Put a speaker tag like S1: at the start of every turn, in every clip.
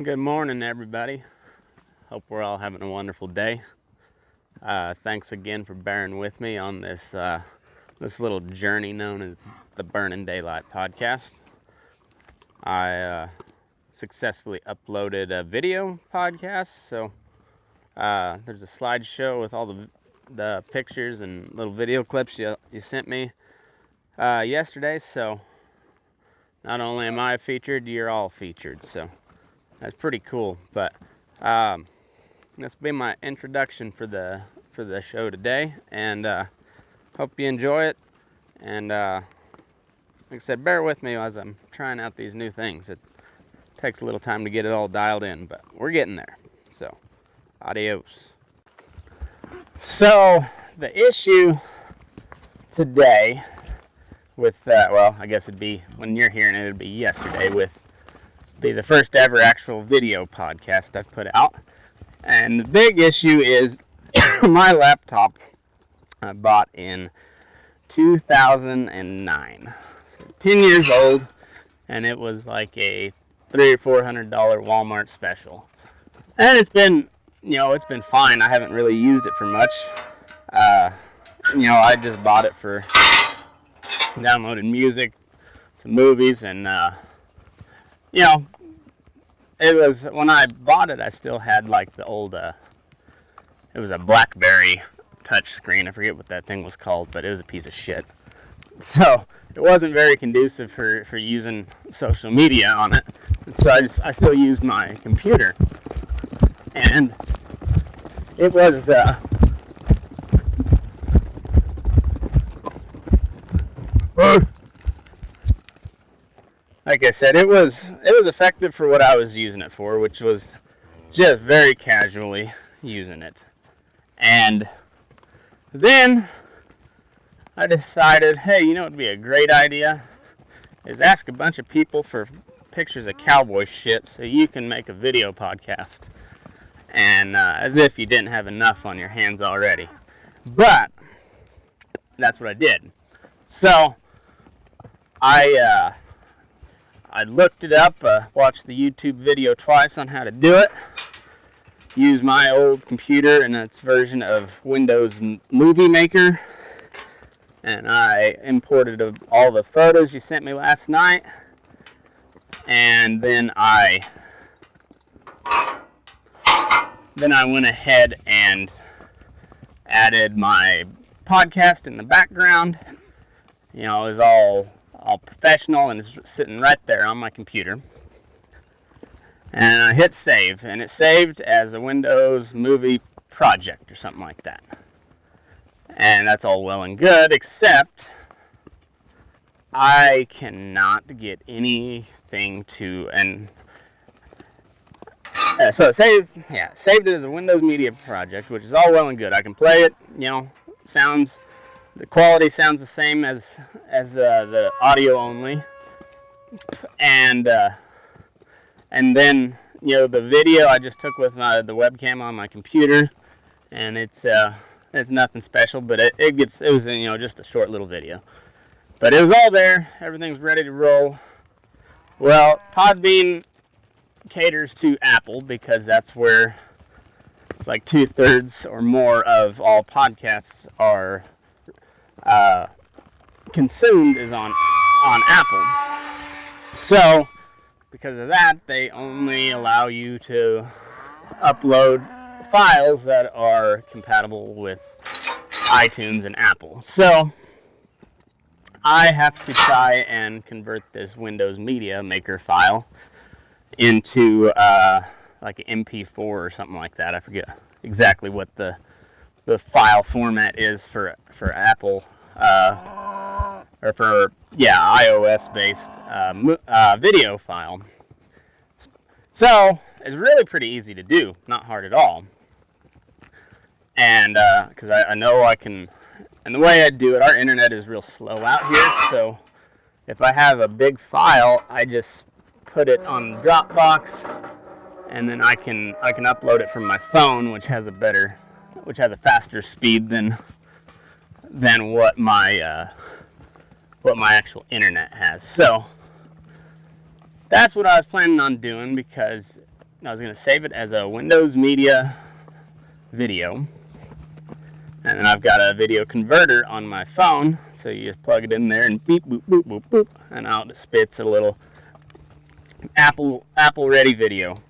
S1: Good morning, everybody. Hope we're all having a wonderful day. Thanks again for bearing with me on this little journey known as the Burnin' Daylight podcast. I successfully uploaded a video podcast, so there's a slideshow with all the pictures and little video clips you sent me yesterday. So not only am I featured, you're all featured. So that's pretty cool. But this will be my introduction for the show today, and hope you enjoy it. And like I said, bear with me as I'm trying out these new things. It takes a little time to get it all dialed in, but we're getting there. So, adios. So, the issue today with, I guess it'd be, when you're hearing it, it'd be yesterday, be the first ever actual video podcast I've put out. And the big issue is my laptop I bought in 2009. So 10 years old, and it was like a $300 or $400 Walmart special. And it's been fine. I haven't really used it for much. I just bought it for downloading music, some movies, and it was, when I bought it, I still had like the old, it was a BlackBerry touch screen. I forget what that thing was called, but it was a piece of shit. So it wasn't very conducive for using social media on it. And so I still used my computer. And it was, like I said, it was effective for what I was using it for, which was just very casually using it. And then I decided, hey, you know what would be a great idea? Is ask a bunch of people for pictures of cowboy shit so you can make a video podcast. And as if you didn't have enough on your hands already. But that's what I did. So I looked it up, watched the YouTube video twice on how to do it, used my old computer and its version of Windows Movie Maker, and I imported all the photos you sent me last night, and then I went ahead and added my podcast in the background. It was all professional, and it's sitting right there on my computer. And I hit save, and it saved as a Windows Movie project or something like that. And that's all well and good, except I cannot get anything to, and so saved it as a Windows Media project, which is all well and good. I can play it, the quality sounds the same as the audio only, and then the video I just took with the webcam on my computer, and it's nothing special, but it was just a short little video, but it was all there. Everything's ready to roll. Well, Podbean caters to Apple because that's where like 2/3 or more of all podcasts are consumed is on Apple. So because of that, they only allow you to upload files that are compatible with iTunes and Apple. So I have to try and convert this Windows Media Maker file into like an MP4 or something like that. I forget exactly what the file format is for Apple or for iOS based video file. So it's really pretty easy to do, not hard at all. And because I know I can, and the way I do it, our internet is real slow out here, so if I have a big file, I just put it on Dropbox, and then I can upload it from my phone, which has a faster speed than what my actual internet has. So that's what I was planning on doing, because I was going to save it as a Windows Media video, and then I've got a video converter on my phone, so you just plug it in there and beep, boop, boop, boop, boop, and out it spits a little Apple ready video.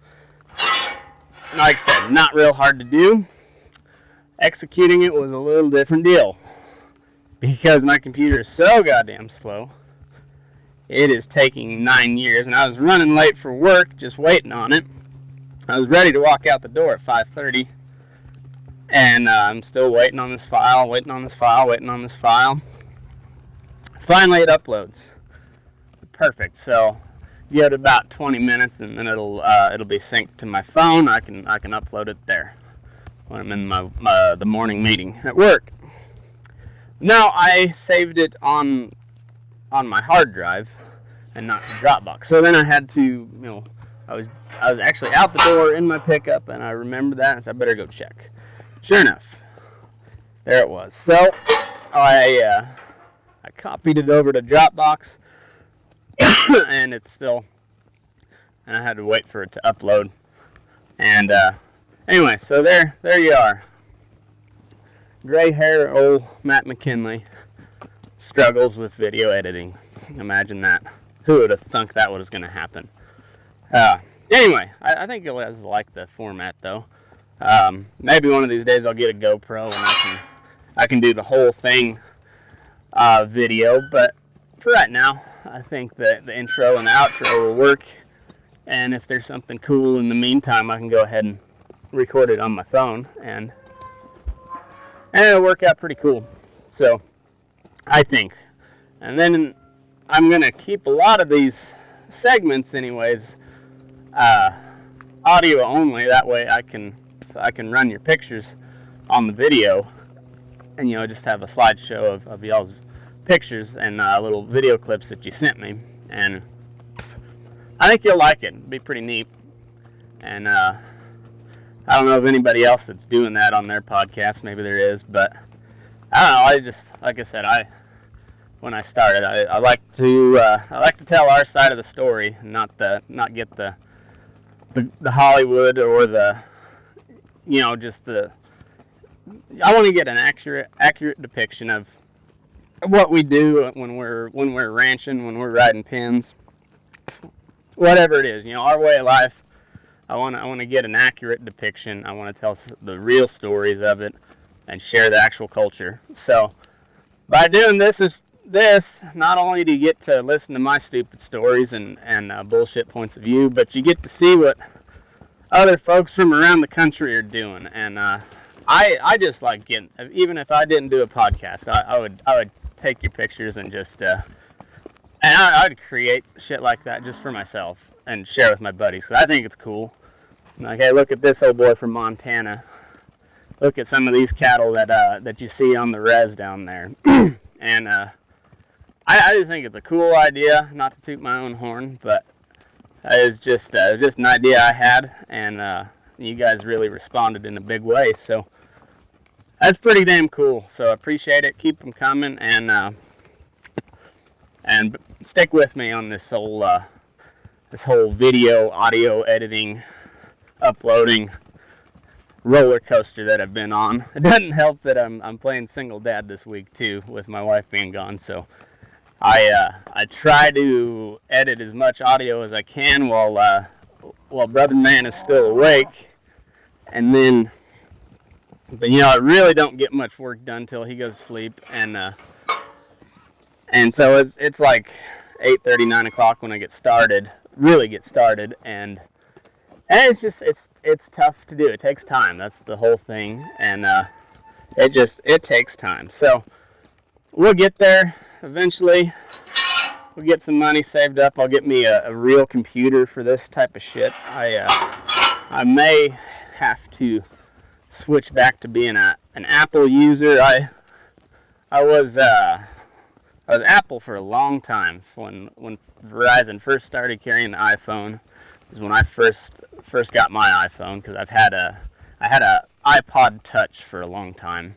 S1: Like I said, not real hard to do. Executing it was a little different deal, because my computer is so goddamn slow. It is taking 9 years, and I was running late for work, just waiting on it. I was ready to walk out the door at 5:30, and I'm still waiting on this file. Finally, it uploads. Perfect. So, give it about 20 minutes, and then it'll be synced to my phone. I can upload it there when I'm in the morning meeting at work. Now, I saved it on my hard drive and not the Dropbox. So then I had to, I was actually out the door in my pickup, and I remembered that, and so I better go check. Sure enough, there it was. So I copied it over to Dropbox, and it's still, and I had to wait for it to upload. And anyway, so there you are. Gray hair, old Matt McKinley struggles with video editing. Imagine that. Who would have thunk that was going to happen? Anyway, I think you'll like the format, though. Maybe one of these days I'll get a GoPro and I can do the whole thing video. But for right now, I think that the intro and the outro will work. And if there's something cool in the meantime, I can go ahead and record it on my phone, and it'll work out pretty cool. So, I think. And then I'm going to keep a lot of these segments anyways audio only. That way I can run your pictures on the video, and just have a slideshow of y'all's pictures and little video clips that you sent me. And I think you'll like it. It'll be pretty neat. And I don't know of anybody else that's doing that on their podcast. Maybe there is, but I don't know. I just, like I said, when I started, I like to tell our side of the story, not get the Hollywood or just the. I want to get an accurate depiction of what we do when we're ranching, when we're riding pins, whatever it is. Our way of life. I want to get an accurate depiction. I want to tell the real stories of it and share the actual culture. So by doing this, not only do you get to listen to my stupid stories and bullshit points of view, but you get to see what other folks from around the country are doing. And I just like getting, even if I didn't do a podcast, I would take your pictures and just and I'd create shit like that just for myself and share with my buddies, because I think it's cool. Like, hey, look at this old boy from Montana. Look at some of these cattle that you see on the res down there. And I just think it's a cool idea, not to toot my own horn, but it's just an idea I had, and you guys really responded in a big way, so that's pretty damn cool. So I appreciate it. Keep them coming, and stick with me on this whole video, audio editing, uploading roller coaster that I've been on. It doesn't help that I'm playing single dad this week too, with my wife being gone. So I try to edit as much audio as I can while brother man is still awake, and then, but I really don't get much work done till he goes to sleep, and so it's like 8:30, 9 o'clock when I really get started, and it's just it's tough to do. It takes time. That's the whole thing, and it takes time. So we'll get there eventually. We'll get some money saved up. I'll get me a real computer for this type of shit. I may have to switch back to being an Apple user. I was Apple for a long time. When Verizon first started carrying the iPhone, is when I first got my iPhone, because I had a iPod Touch for a long time.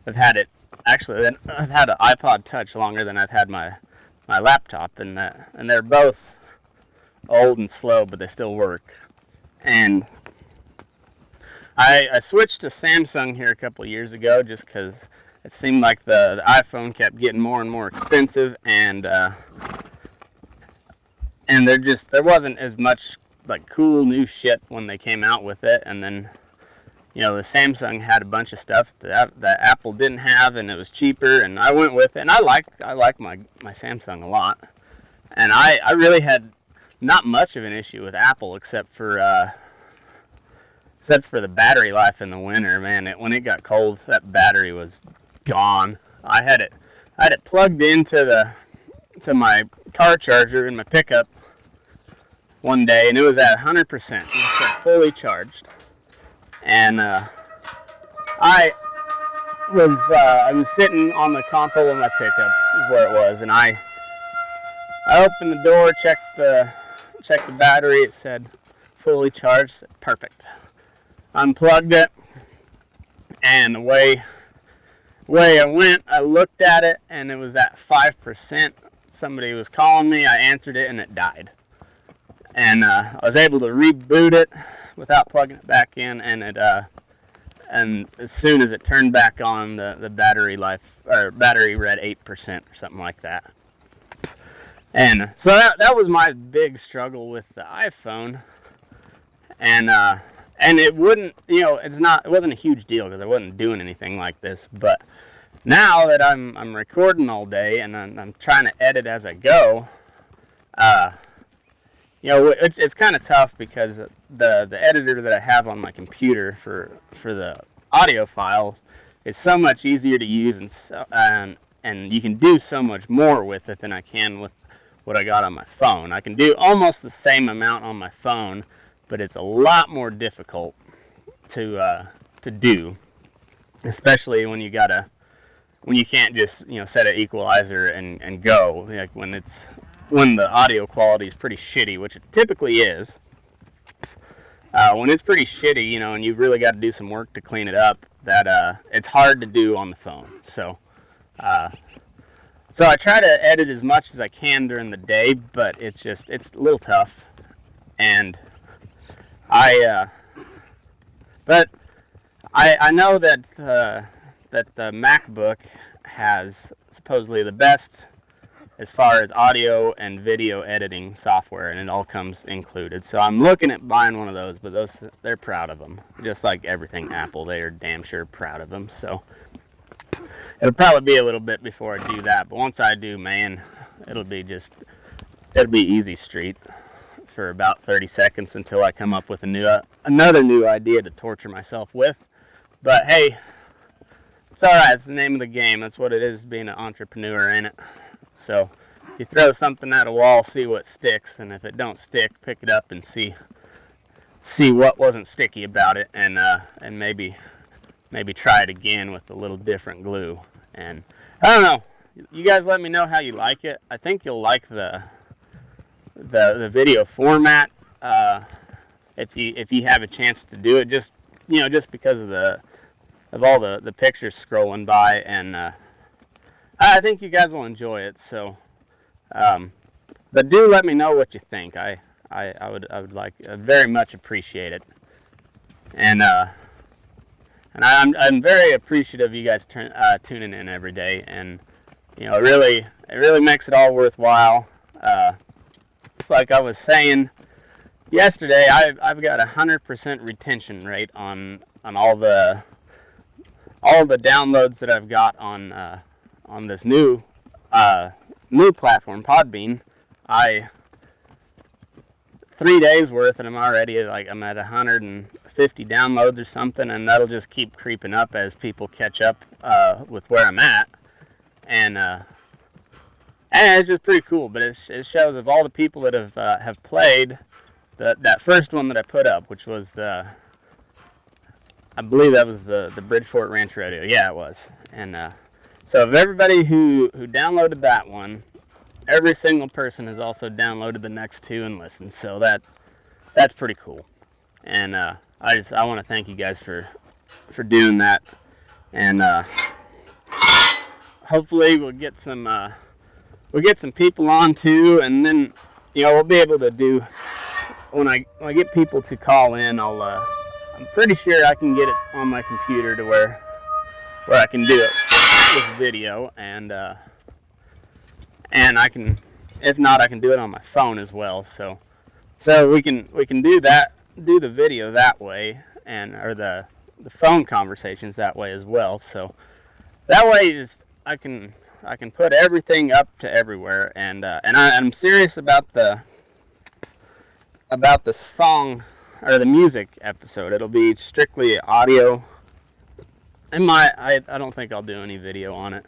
S1: I've had an iPod Touch longer than I've had my laptop, and they're both old and slow, but they still work. And I switched to Samsung here a couple of years ago just because it seemed like the iPhone kept getting more and more expensive, and there wasn't as much like cool new shit when they came out with it. And then the Samsung had a bunch of stuff that Apple didn't have, and it was cheaper, and I went with it. And I like my Samsung a lot, and I really had not much of an issue with Apple except for the battery life in the winter. Man, when it got cold, that battery was gone. I had it plugged into my car charger in my pickup one day, and it was at 100%. It was fully charged, and I was sitting on the console of my pickup, is where it was, and I opened the door, checked the battery. It said fully charged. Perfect. Unplugged it, and away I went. I looked at it, and it was at 5%. Somebody was calling me. I answered it, and it died. And I was able to reboot it without plugging it back in, and and as soon as it turned back on, the battery read 8% or something like that. And so that was my big struggle with the iPhone, and it wouldn't, it wasn't a huge deal because I wasn't doing anything like this. But now that I'm recording all day and I'm trying to edit as I go, it's kind of tough because the editor that I have on my computer for the audio files is so much easier to use, and you can do so much more with it than I can with what I got on my phone. I can do almost the same amount on my phone, but it's a lot more difficult to do, especially when you can't just set an equalizer and go, like when the audio quality is pretty shitty, which it typically is. When it's pretty shitty, and you've really got to do some work to clean it up, that it's hard to do on the phone. So I try to edit as much as I can during the day, but it's a little tough. And I know that the MacBook has supposedly the best as far as audio and video editing software, and it all comes included. So I'm looking at buying one of those, but they're proud of them. Just like everything Apple, they are damn sure proud of them. So it'll probably be a little bit before I do that, but once I do, man, it'll be easy street for about 30 seconds until I come up with another new idea to torture myself with. But hey, it's alright, it's the name of the game. That's what it is, being an entrepreneur, ain't it? So you throw something at a wall, see what sticks, and if it don't stick, pick it up and see what wasn't sticky about it, and maybe try it again with a little different glue. And I don't know, you guys let me know how you like it. I think you'll like the video format if you have a chance to do it, just because of all the pictures scrolling by, and I think you guys will enjoy it. So but do let me know what you think. I would like, very much appreciate it. And I'm very appreciative of you guys tuning in every day, and it really makes it all worthwhile. Like I was saying yesterday, I've got 100% retention rate on all the downloads that I've got on this new platform, Podbean. 3 days worth, and I'm already I'm at 150 downloads or something, and that'll just keep creeping up as people catch up with where I'm at. And it's just pretty cool. But it shows of all the people that have played that first one that I put up, which was I believe that was the Bridgeport Ranch Radio. Yeah, it was. And so of everybody who downloaded that one, every single person has also downloaded the next two and listened. So that's pretty cool. And I want to thank you guys for doing that. And hopefully we'll get some people on too. And then we'll be able to do when I get people to call in. I'm pretty sure I can get it on my computer to where I can do it with video, and I can, if not, I can do it on my phone as well. So we can do that, do the video that way, or the phone conversations that way as well. So that way, I can put everything up to everywhere, and I'm serious about the song or the music episode. It'll be strictly audio. I don't think I'll do any video on it,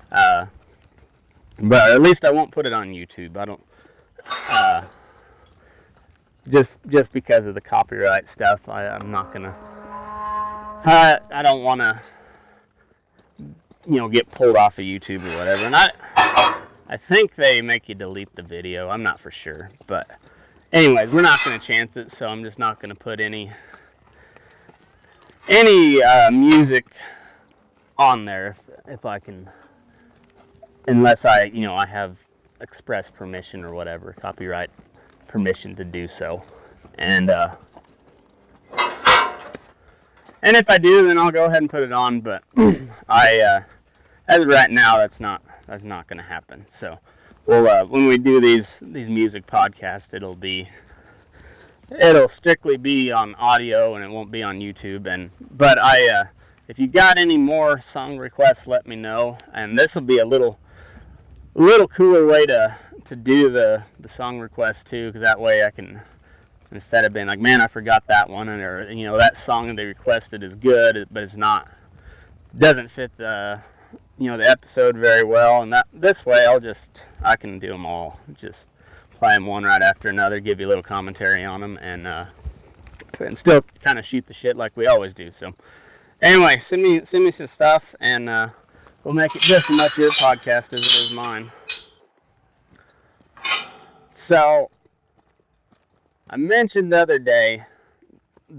S1: but at least I won't put it on YouTube. I don't just because of the copyright stuff. I'm not gonna. I don't want to get pulled off of YouTube or whatever. And I think they make you delete the video. I'm not for sure, but anyways, we're not going to chance it, so I'm just not going to put any music on there if I can, unless I have express permission or whatever, copyright permission to do so. And if I do, then I'll go ahead and put it on, but as of right now, that's not going to happen. So we'll when we do these music podcasts, it'll strictly be on audio, and it won't be on YouTube. But if you got any more song requests, let me know. And this will be a little cooler way to do the song requests too, because that way I can, instead of being like, man, I forgot that one, or that song they requested is good, but doesn't fit the the episode very well, and this way I can do them all, just play them one right after another, give you a little commentary on them, and still kind of shoot the shit like we always do. So anyway, send me some stuff, and we'll make it just as much your podcast as it is mine. So I mentioned the other day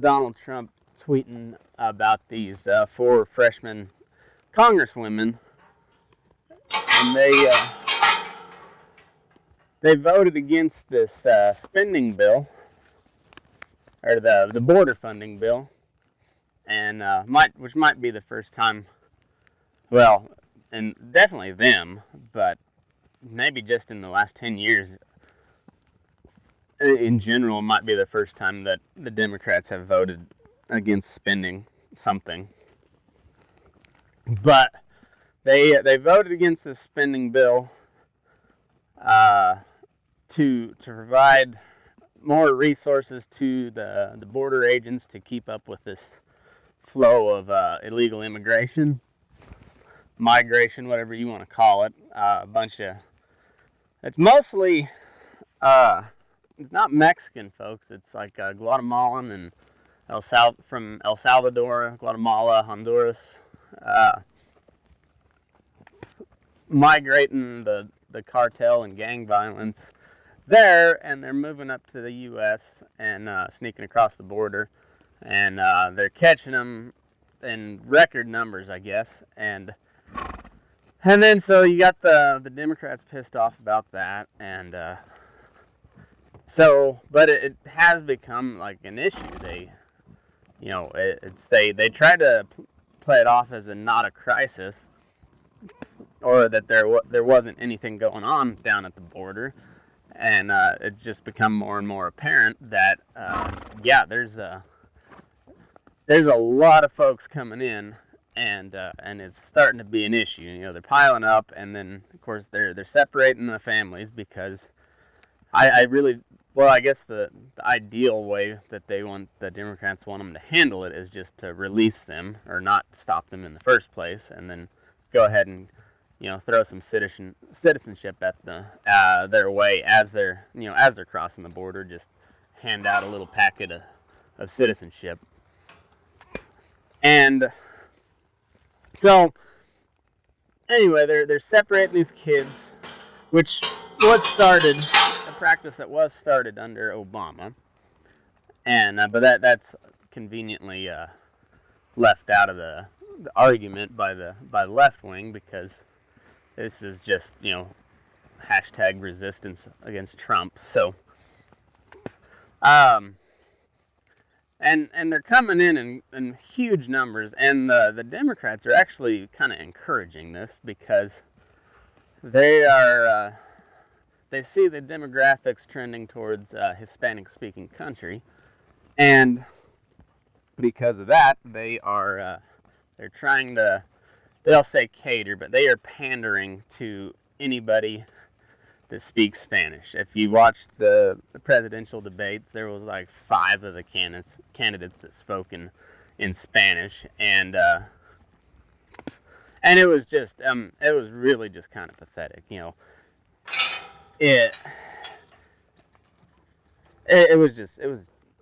S1: Donald Trump tweeting about these 4 freshman congresswomen, and they voted against this spending bill, or the border funding bill, and which might be the first time, well, and definitely them, but maybe just in the last 10 years in general, might be the first time that the Democrats have voted against spending something. But they voted against the spending bill to provide more resources to the border agents to keep up with this flow of illegal immigration, migration, whatever you want to call it. It's mostly it's not Mexican folks. It's like Guatemalan and from El Salvador, Guatemala, Honduras, migrating the cartel and gang violence there, and they're moving up to the U.S. and sneaking across the border, and they're catching them in record numbers, I guess, and then so you got the Democrats pissed off about that, and but it has become like an issue. They try to play it off as not a crisis, or that there wasn't anything going on down at the border, and it's just become more and more apparent that there's a lot of folks coming in, and it's starting to be an issue. They're piling up, and then of course they're separating the families, because I guess the ideal way that the Democrats want them to handle it is just to release them, or not stop them in the first place, and then go ahead and throw some citizenship at their way as they're crossing the border. Just hand out a little packet of citizenship. And so anyway, they're separating these kids, which was started, a practice that was started under Obama, and but that's conveniently left out of the argument by the left wing, because this is just hashtag resistance against Trump. So, and they're coming in huge numbers, and the Democrats are actually kind of encouraging this because they are they see the demographics trending towards Hispanic-speaking country, and because of that, they are they're trying to, they'll say cater, but they are pandering to anybody that speaks Spanish. If you watched the presidential debates, there was like 5 of the candidates that spoke in Spanish, and it was just it was really just kind of pathetic, you know. It was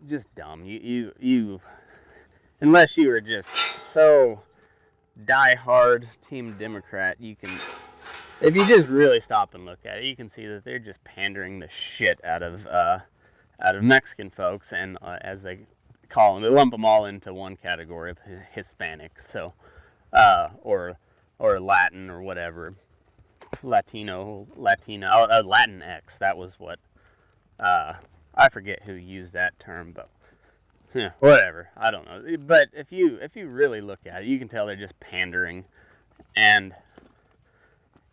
S1: just dumb. You unless you were just so die-hard Team Democrat, you can, if you just really stop and look at it, you can see that they're just pandering the shit out of Mexican folks, and as they call them, they lump them all into one category of Hispanic, so or Latin or whatever, Latina, Latinx. That was what I forget who used that term, but yeah, whatever. I don't know. But if you really look at it, you can tell they're just pandering, and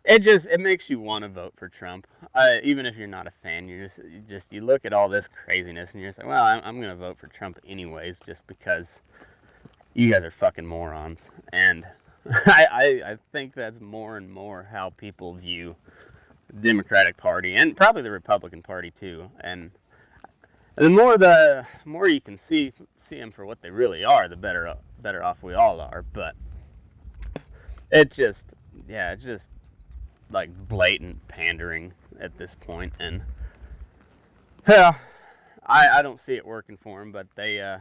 S1: it makes you want to vote for Trump. Even if you're not a fan, you look at all this craziness and you're just like, well, I'm going to vote for Trump anyways, just because you guys are fucking morons. And I think that's more and more how people view the Democratic Party, and probably the Republican Party too. And the more you can see them for what they really are, the better off we all are. But it's just like blatant pandering at this point, and yeah, I don't see it working for them. But they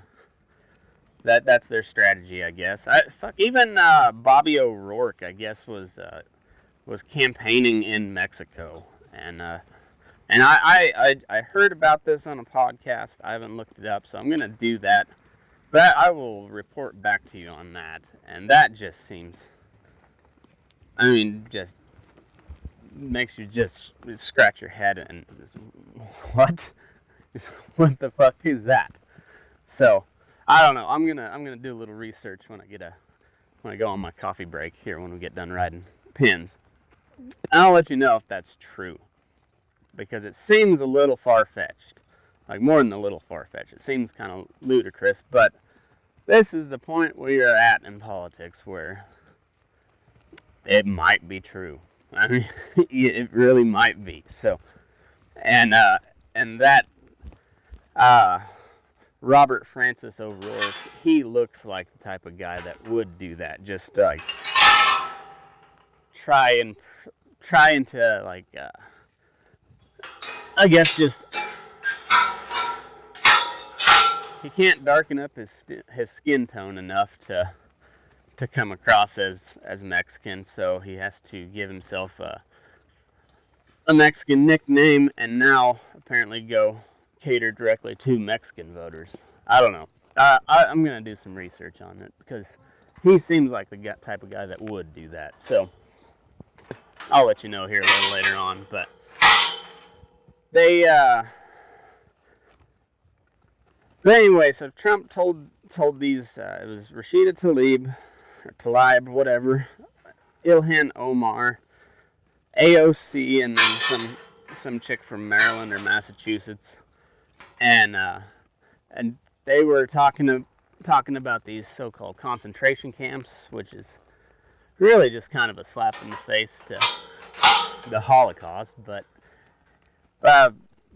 S1: that's their strategy, I guess. Even Bobby O'Rourke, I guess, was campaigning in Mexico, and I heard about this on a podcast. I haven't looked it up, so I'm gonna do that. But I will report back to you on that. And that just seems, I mean, just makes you just scratch your head and what? What the fuck is that? So I don't know. I'm gonna do a little research when I go on my coffee break here when we get done riding pins. And I'll let you know if that's true, because it seems a little far-fetched, like more than a little far-fetched. It seems kind of ludicrous, but this is the point we are at in politics where it might be true. I mean, it really might be. So, and that Robert Francis O'Rourke, he looks like the type of guy that would do that. Just like trying to like I guess just he can't darken up his skin tone enough to come across as Mexican, so he has to give himself a Mexican nickname, and now apparently go cater directly to Mexican voters. I don't know. I'm gonna do some research on it, because he seems like the type of guy that would do that. So I'll let you know here a little later on. But they but anyway, so Trump told these it was Rashida Tlaib, whatever, Ilhan Omar, AOC, and then some chick from Maryland or Massachusetts, and they were talking about these so-called concentration camps, which is really just kind of a slap in the face to the Holocaust. But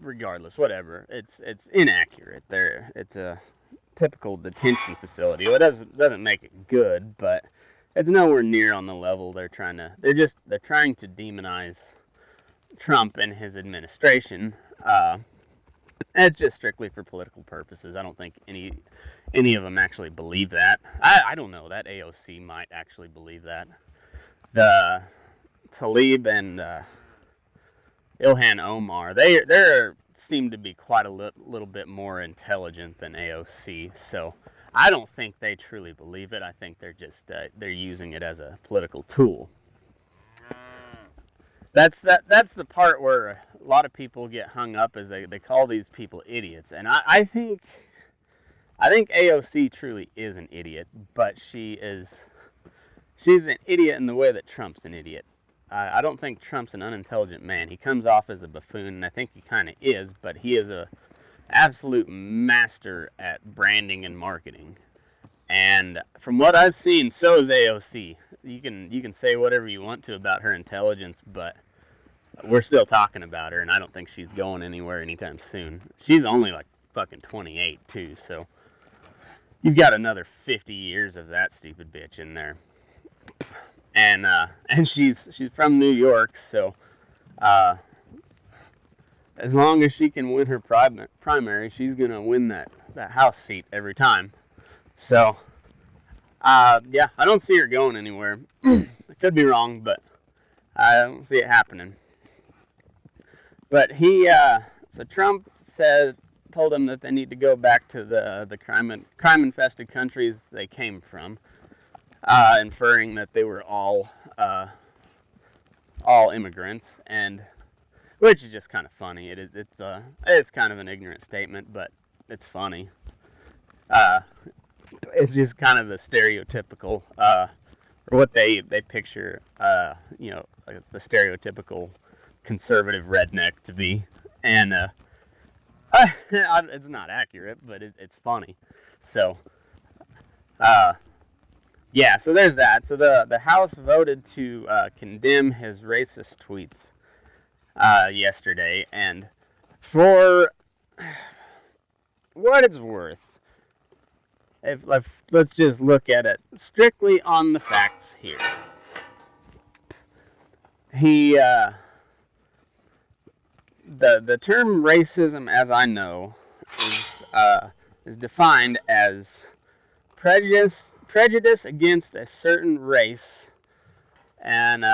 S1: regardless, whatever, it's inaccurate. It's a typical detention facility. Well, it doesn't make it good, but it's nowhere near on the level they're trying to demonize Trump and his administration. It's just strictly for political purposes. I don't think any of them actually believe that. I don't know. That AOC might actually believe that. The Tlaib and Ilhan Omar, they seem to be quite a little bit more intelligent than AOC. So I don't think they truly believe it. I think they're just they're using it as a political tool. That's the part where a lot of people get hung up, is they call these people idiots, and I think AOC truly is an idiot, but she's an idiot in the way that Trump's an idiot. I don't think Trump's an unintelligent man. He comes off as a buffoon, and I think he kind of is, but he is a absolute master at branding and marketing. And from what I've seen, so is AOC. You can say whatever you want to about her intelligence, but we're still talking about her, and I don't think she's going anywhere anytime soon. She's only like fucking 28 too, so you've got another 50 years of that stupid bitch in there. And she's from New York, so uh, as long as she can win her primary, she's gonna win that House seat every time. So yeah, I don't see her going anywhere. I could be wrong, but I don't see it happening. But so Trump told them that they need to go back to the crime infested countries they came from, inferring that they were all immigrants, and which is just kind of funny. It's kind of an ignorant statement, but it's funny. Uh, it's just kind of the stereotypical, or what they picture, like the stereotypical conservative redneck to be, and it's not accurate, but it's funny. So, uh, yeah, so there's that. So the House voted to condemn his racist tweets yesterday, and for what it's worth, let's just look at it strictly on the facts here. He the term racism, as I know, is defined as prejudice against a certain race, and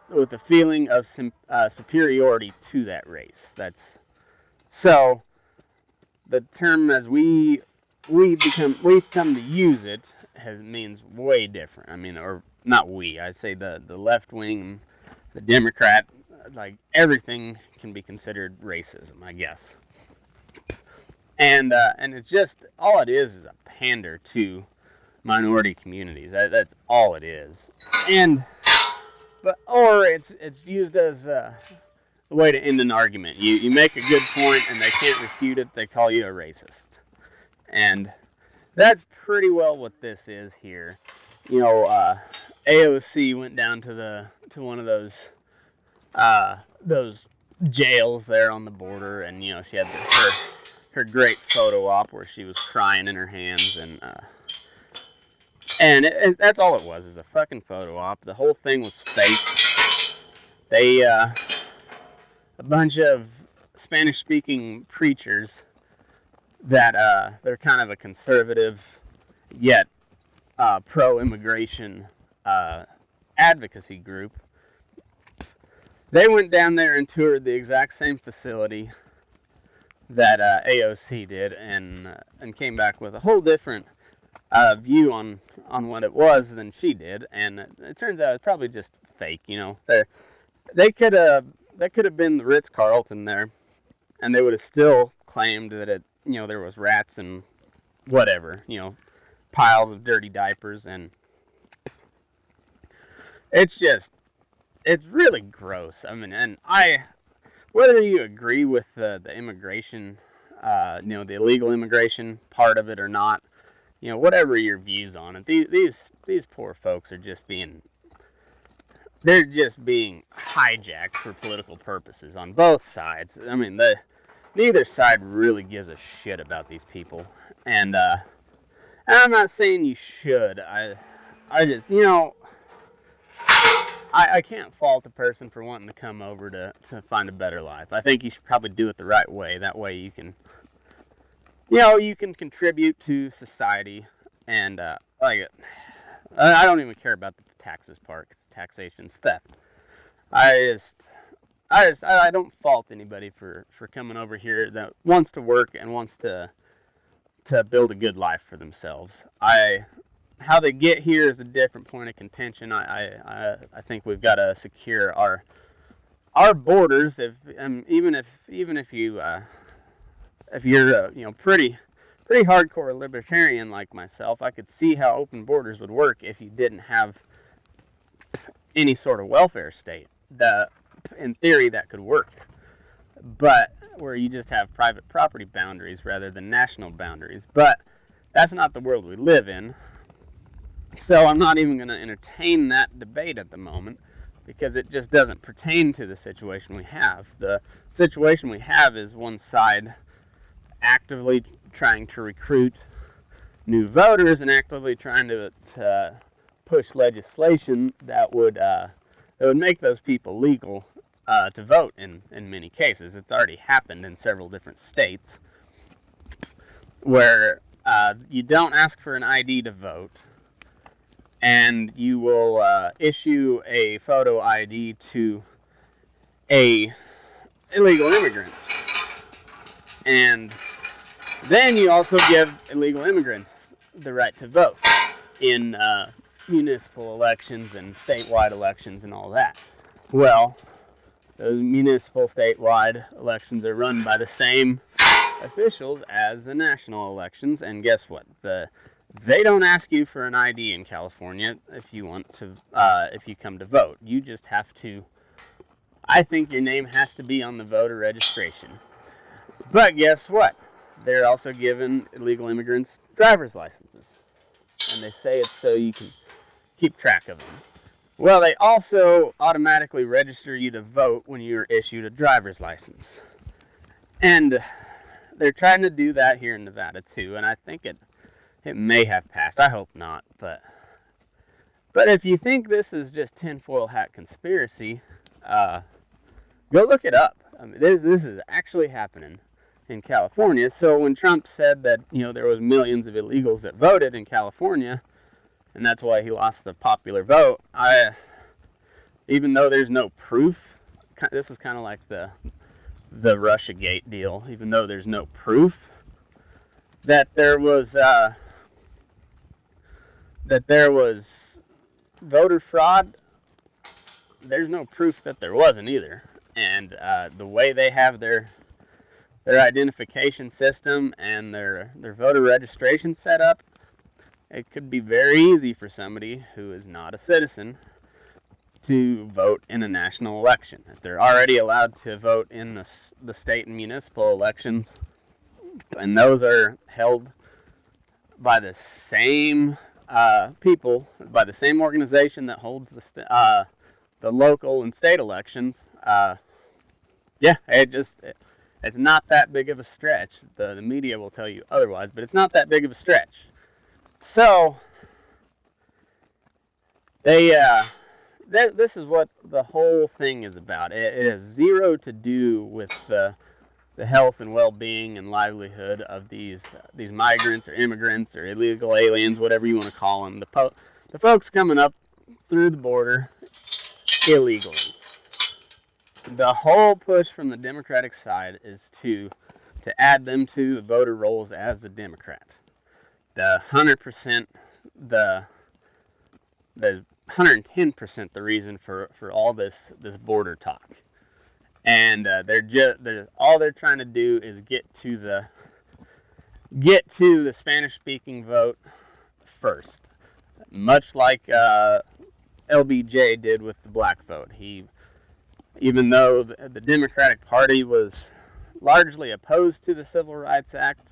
S1: with a feeling of superiority to that race. That's so. The term, as we've come to use it, means way different. I mean, or not we. I say the left wing, the Democrat, like everything can be considered racism, I guess. And it's just all it is a pander to minority communities. That's all it is. Or it's used as a way to end an argument. You make a good point and they can't refute it. They call you a racist, and that's pretty well what this is here. AOC went down to one of those jails there on the border, and she had her great photo op where she was crying in her hands, and that's all it was, is a fucking photo op. The whole thing was fake. They a bunch of Spanish-speaking preachers that they're kind of a conservative yet pro-immigration advocacy group. They went down there and toured the exact same facility that AOC did, and came back with a whole different view on what it was than she did. And it turns out it's probably just fake. They could have been the Ritz-Carlton there, and they would have still claimed that there was rats and whatever, piles of dirty diapers, and it's really gross. I mean, and whether you agree with the immigration, the illegal immigration part of it or not, whatever your views on it, these poor folks are they're just being hijacked for political purposes on both sides. I mean, neither side really gives a shit about these people, and I'm not saying you should. I just, I can't fault a person for wanting to come over to find a better life. I think you should probably do it the right way. That way you can, you can contribute to society, and I don't even care about the taxes part, 'cause taxation's theft. I don't fault anybody for coming over here that wants to work and wants to build a good life for themselves. How they get here is a different point of contention. I think we've got to secure our borders, even if you're pretty hardcore libertarian like myself, I could see how open borders would work if you didn't have any sort of welfare state. In theory, that could work, but where you just have private property boundaries rather than national boundaries. But that's not the world we live in. So I'm not even going to entertain that debate at the moment, because it just doesn't pertain to the situation we have. The situation we have is one side actively trying to recruit new voters and actively trying to push legislation that would make those people legal to vote in many cases. It's already happened in several different states where you don't ask for an ID to vote, and you will issue a photo ID to a illegal immigrant. And then you also give illegal immigrants the right to vote in municipal elections and statewide elections and all that. Well, those municipal statewide elections are run by the same officials as the national elections, and guess what? They don't ask you for an ID in California if you come to vote. You just have to, I think your name has to be on the voter registration. But guess what? They're also giving illegal immigrants driver's licenses, and they say it's so you can keep track of them. Well, they also automatically register you to vote when you're issued a driver's license. And they're trying to do that here in Nevada too, and I think it may have passed. I hope not, but if you think this is just tinfoil hat conspiracy, go look it up. I mean, this is actually happening in California. So when Trump said that there was millions of illegals that voted in California, and that's why he lost the popular vote, even though there's no proof, this is kind of like the Russiagate deal. Even though there's no proof that there was voter fraud, there's no proof that there wasn't either. And the way they have their identification system and their voter registration set up, it could be very easy for somebody who is not a citizen to vote in a national election. If they're already allowed to vote in the state and municipal elections, and those are held by the same people, by the same organization that holds the local and state elections, it's not that big of a stretch. The media will tell you otherwise, but it's not that big of a stretch. So this is what the whole thing is about. It has zero to do with the health and well-being and livelihood of these migrants or immigrants or illegal aliens, whatever you want to call them. The folks coming up through the border illegally. The whole push from the Democratic side is to add them to the voter rolls as a Democrat. The 100%, the 110% the reason for all this border talk. And all they're trying to do is get to the Spanish-speaking vote first, much like LBJ did with the black vote. Even though the Democratic Party was largely opposed to the Civil Rights Act,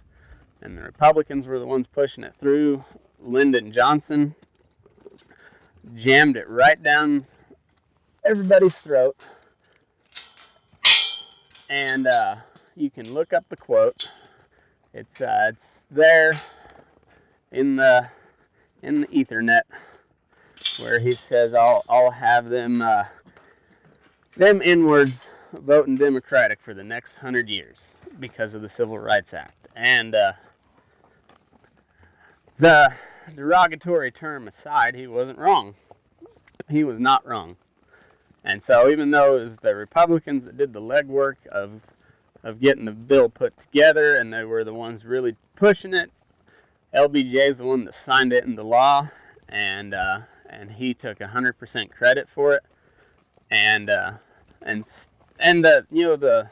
S1: and the Republicans were the ones pushing it through, Lyndon Johnson jammed it right down everybody's throat. And you can look up the quote. It's there in the Ethernet, where he says, "I'll have them N-words voting Democratic for the next 100 years because of the Civil Rights Act." And the derogatory term aside, he wasn't wrong. He was not wrong. And so even though it was the Republicans that did the legwork of getting the bill put together, and they were the ones really pushing it, LBJ is the one that signed it into law, and he took 100% credit for it. And and the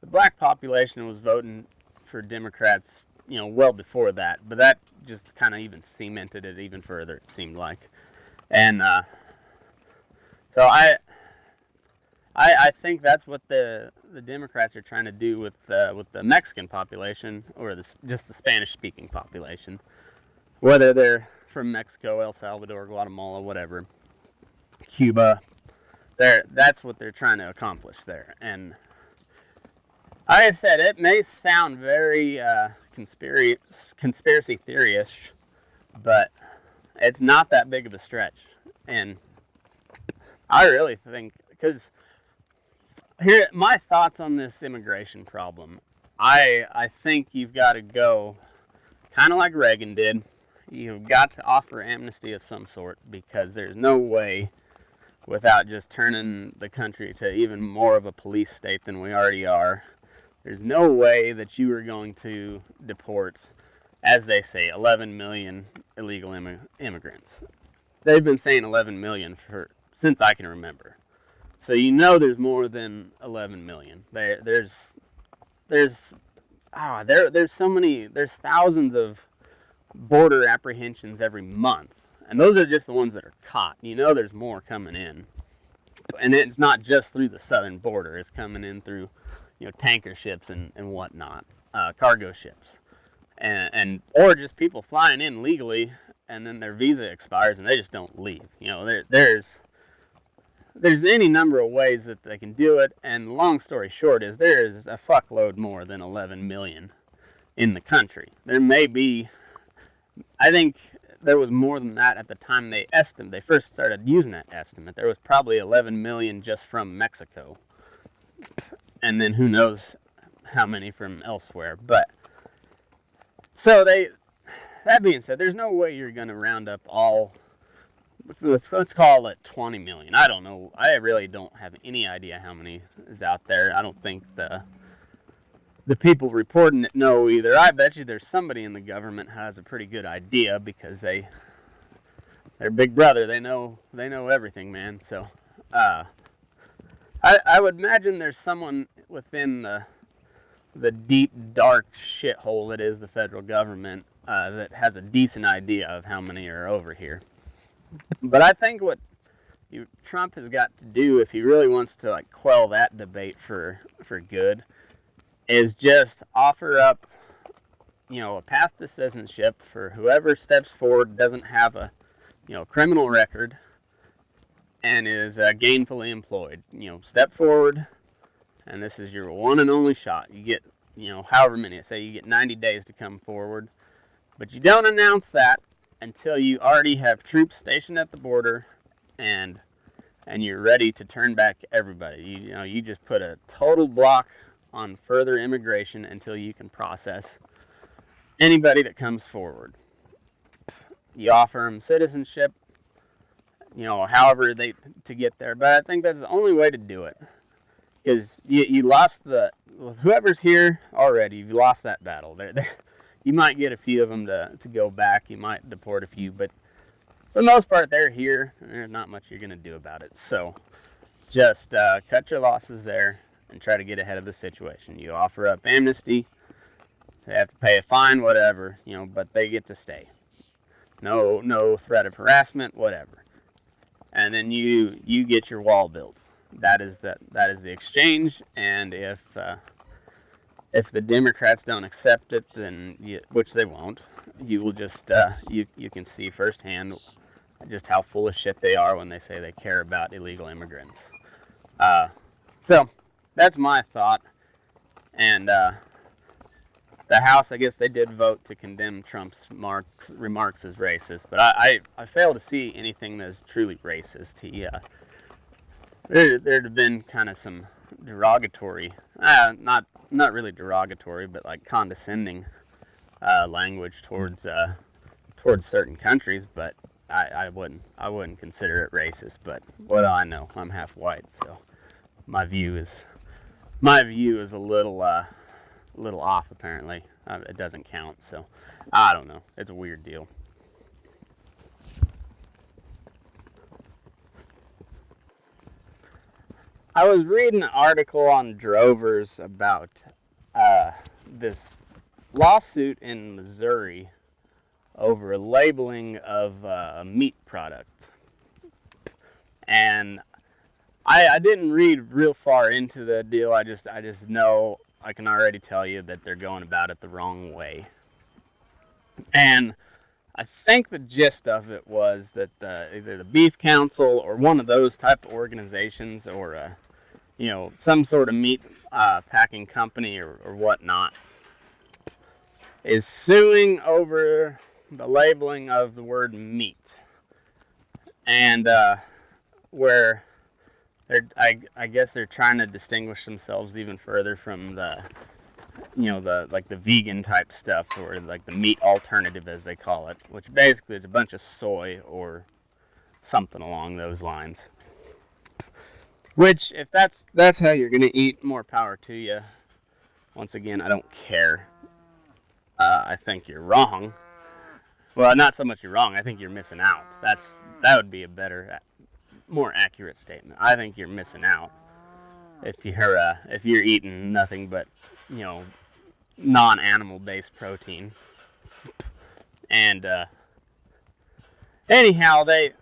S1: black population was voting for Democrats, well before that, but that just kind of even cemented it even further, it seemed like. And so I think that's what the Democrats are trying to do with the Mexican population, or just the Spanish-speaking population, whether they're from Mexico, El Salvador, Guatemala, whatever, Cuba. That's what they're trying to accomplish there. And like I said, it may sound very conspiracy theory-ish, but it's not that big of a stretch. And I really think, because here, my thoughts on this immigration problem, I think you've got to go kind of like Reagan did. You've got to offer amnesty of some sort, because there's no way, without just turning the country to even more of a police state than we already are, there's no way that you are going to deport, as they say, 11 million illegal immigrants. They've been saying 11 million since I can remember. So there's more than 11 million. There's thousands of border apprehensions every month, and those are just the ones that are caught. There's more coming in, and it's not just through the southern border. It's coming in through, tanker ships and whatnot, cargo ships, and or just people flying in legally, and then their visa expires and they just don't leave. There's any number of ways that they can do it, and long story short is there is a fuckload more than 11 million in the country. There may be, I think there was more than that at the time they first started using that estimate. There was probably 11 million just from Mexico, and then who knows how many from elsewhere. But so that being said, there's no way you're going to round up all. Let's call it 20 million. I don't know. I really don't have any idea how many is out there. I don't think the people reporting it know either. I bet you there's somebody in the government has a pretty good idea, because they're big brother. They know everything, man. So I would imagine there's someone within the deep, dark shithole that is the federal government that has a decent idea of how many are over here. But I think what Trump has got to do, if he really wants to quell that debate for good, is just offer up, a path to citizenship for whoever steps forward, doesn't have a, criminal record, and is gainfully employed. Step forward, and this is your one and only shot. You get, however many. Say you get 90 days to come forward, but you don't announce that until you already have troops stationed at the border, and you're ready to turn back everybody. You just put a total block on further immigration until you can process anybody that comes forward. You offer them citizenship, however to get there. But I think that's the only way to do it, because you lost whoever's here already. You lost that battle. You might get a few of them to go back. You might deport a few, but for the most part, they're here, and there's not much you're going to do about it. So just cut your losses there and try to get ahead of the situation. You offer up amnesty. They have to pay a fine, whatever, but they get to stay. No threat of harassment, whatever. And then you get your wall built. That is the exchange. And if the Democrats don't accept it, then which they won't, you will just you can see firsthand just how full of shit they are when they say they care about illegal immigrants. So that's my thought. And the House, I guess they did vote to condemn Trump's remarks as racist, but I fail to see anything that's truly racist. There'd have been kind of some derogatory, not really derogatory, but condescending language towards certain countries, but I wouldn't consider it racist. But what do I know? I'm half white, so my view is a little off, apparently. It doesn't count, so I don't know. It's a weird deal. I was reading an article on drovers about this lawsuit in Missouri over labeling of a meat product. And I didn't read real far into the deal. I just know, I can already tell you that they're going about it the wrong way. And I think the gist of it was that either the Beef Council or one of those type of organizations, or some sort of meat packing company or whatnot, is suing over the labeling of the word meat, and where I guess they're trying to distinguish themselves even further from the vegan type stuff, or like the meat alternative as they call it, which basically is a bunch of soy or something along those lines. Which, if that's how you're gonna eat, more power to you. Once again, I don't care. I think you're wrong. Well, not so much you're wrong. I think you're missing out. That would be a better, more accurate statement. I think you're missing out if you're eating nothing but non-animal based protein. And anyhow, these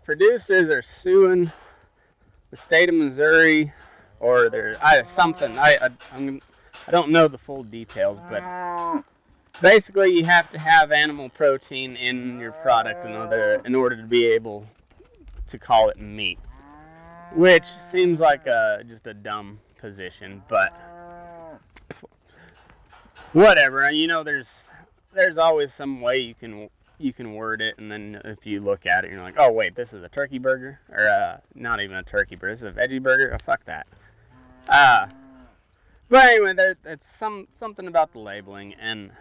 S1: producers are suing the state of Missouri, or I don't know the full details, but basically you have to have animal protein in your product in order to be able to call it meat, which seems like just a dumb position, but whatever. There's always some way you can word it, and then if you look at it, you're like, oh wait, this is a turkey burger, or not even a turkey burger, this is a veggie burger. Oh, fuck that. But anyway, it's something about the labeling, and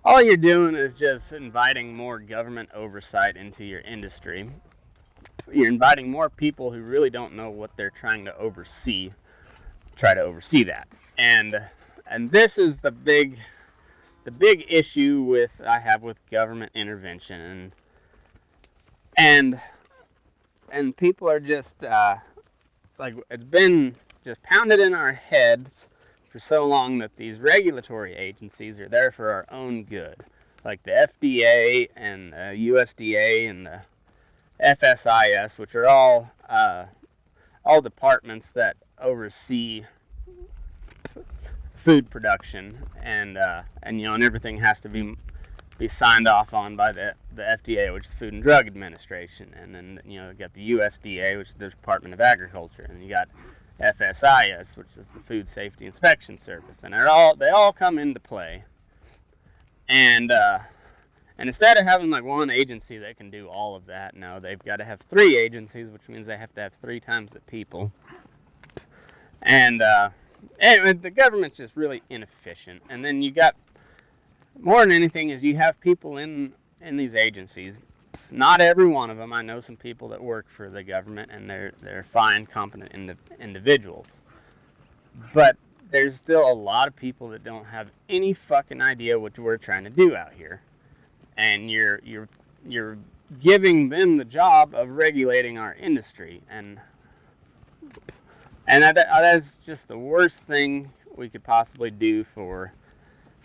S1: all you're doing is just inviting more government oversight into your industry. You're inviting more people who really don't know what they're trying to oversee, try to oversee that. And this is the big issue I have with government intervention, and people are just it's been just pounded in our heads for so long that these regulatory agencies are there for our own good, like the FDA and the USDA and the FSIS, which are all departments that oversee food production, and everything has to be signed off on by the FDA, which is the Food and Drug Administration, and then you got the USDA, which is the Department of Agriculture, and you got FSIS, which is the Food Safety Inspection Service, and they all come into play, and instead of having like one agency that can do all of that, now they've got to have 3 agencies, which means they have to have 3 times the people, and anyway, the government's just really inefficient. And then you got, more than anything, is you have people in these agencies. Not every one of them. I know some people that work for the government, and they're fine, competent individuals. But there's still a lot of people that don't have any fucking idea what we're trying to do out here, and you're giving them the job of regulating our industry, and that's just the worst thing we could possibly do for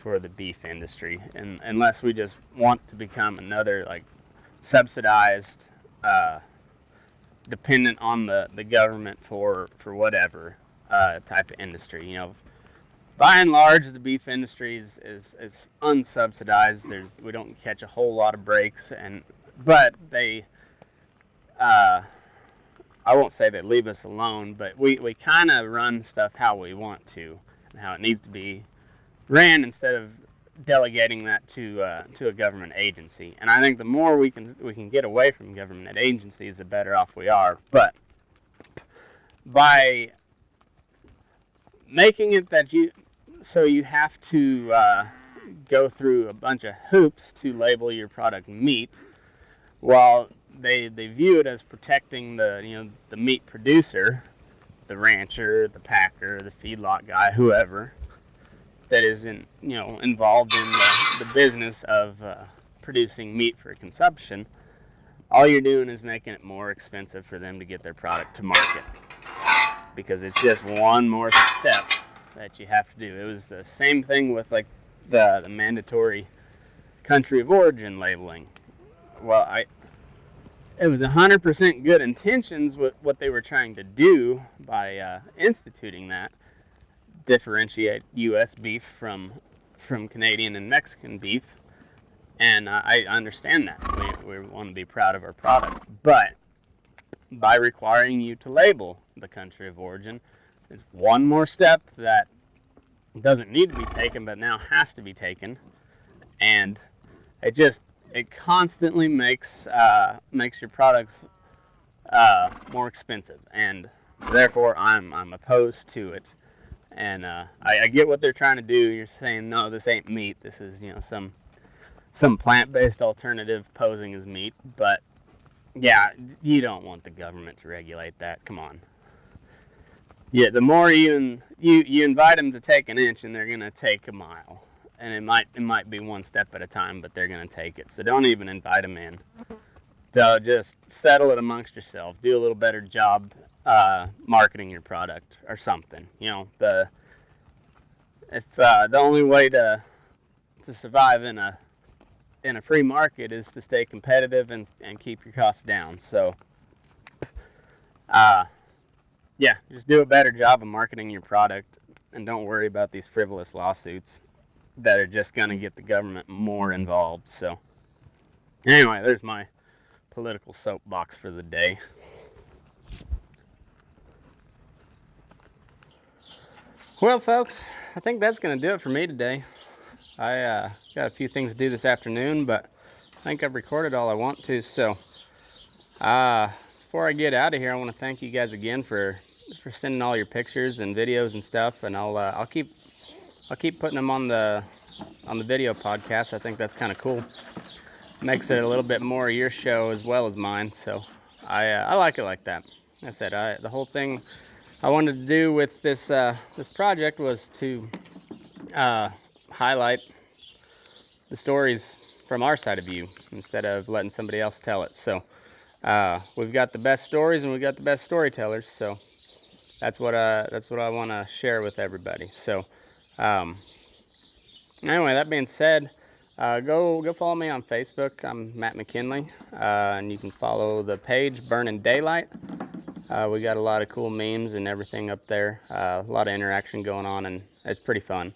S1: the beef industry, and unless we just want to become another like subsidized, dependent on the government for whatever type of industry. By and large, the beef industry is unsubsidized. We don't catch a whole lot of breaks, but they I won't say they leave us alone, but we kind of run stuff how we want to, and how it needs to be ran, instead of delegating that to a government agency. And I think the more we can get away from government agencies, the better off we are. But by making it that you have to go through a bunch of hoops to label your product meat, while they view it as protecting the meat producer, the rancher, the packer, the feedlot guy, whoever that is involved in the business of producing meat for consumption. all you're doing is making it more expensive for them to get their product to market, because it's just one more step that you have to do. It was the same thing with like the mandatory country of origin labeling. Well, it was 100% good intentions with what they were trying to do by instituting that, differentiate U.S. beef from Canadian and Mexican beef, and I understand that. We want to be proud of our product, but by requiring you to label the country of origin is one more step that doesn't need to be taken, but now has to be taken, and it constantly makes your products more expensive, and therefore I'm opposed to it. And I get what they're trying to do. You're saying, no, this ain't meat. This is, some plant-based alternative posing as meat. But yeah, you don't want the government to regulate that. Come on. Yeah, the more you invite them to take an inch, and they're gonna take a mile. And it might be one step at a time, but they're gonna take it. So don't even invite them in. They'll just settle it amongst yourself. Do a little better job marketing your product or something. The only way to survive in a free market is to stay competitive and keep your costs down. So yeah, just do a better job of marketing your product, and don't worry about these frivolous lawsuits that are just going to get the government more involved. So anyway, there's my political soapbox for the day. Well, folks, I think that's going to do it for me today. I got a few things to do this afternoon, but I think I've recorded all I want to. So before I get out of here, I want to thank you guys again for sending all your pictures and videos and stuff, and I'll keep putting them on the video podcast. I think that's kind of cool. Makes it a little bit more your show as well as mine. So I like it like that. Like I said, the whole thing I wanted to do with this project was to highlight the stories from our side of view instead of letting somebody else tell it. So we've got the best stories and we've got the best storytellers. So that's what I want to share with everybody. So anyway, that being said, go follow me on Facebook. I'm Matt McKinley, and you can follow the page Burnin Daylight. We got a lot of cool memes and everything up there. A lot of interaction going on, and it's pretty fun.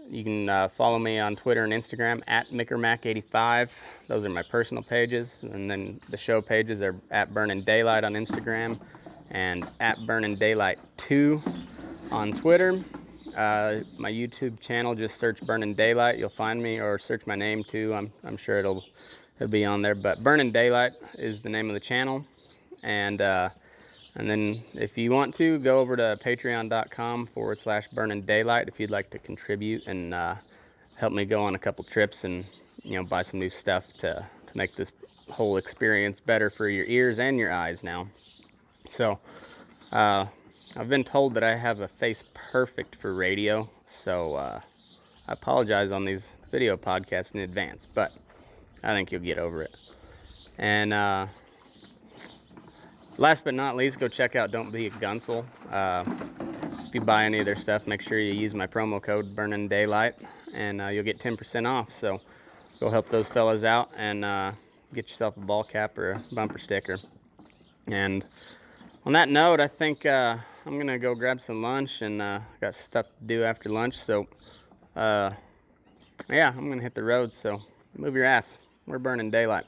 S1: You can follow me on Twitter and Instagram at MickerMac85. Those are my personal pages, and then the show pages are at Burnin Daylight on Instagram and at Burnin Daylight 2 on Twitter. My YouTube channel, just search Burnin Daylight. You'll find me, or search my name too. I'm sure it'll be on there. But Burnin Daylight is the name of the channel. And then if you want to, go over to patreon.com/Burnin Daylight if you'd like to contribute and help me go on a couple trips and buy some new stuff to make this whole experience better for your ears and your eyes now. So I've been told that I have a face perfect for radio, so I apologize on these video podcasts in advance, but I think you'll get over it. And last but not least, go check out Don't Be a Gunsel. If you buy any of their stuff, make sure you use my promo code Burnin Daylight, and you'll get 10% off. So go help those fellas out and get yourself a ball cap or a bumper sticker. And on that note, I think I'm gonna go grab some lunch, and got stuff to do after lunch. So yeah, I'm gonna hit the road. So move your ass. We're Burnin Daylight.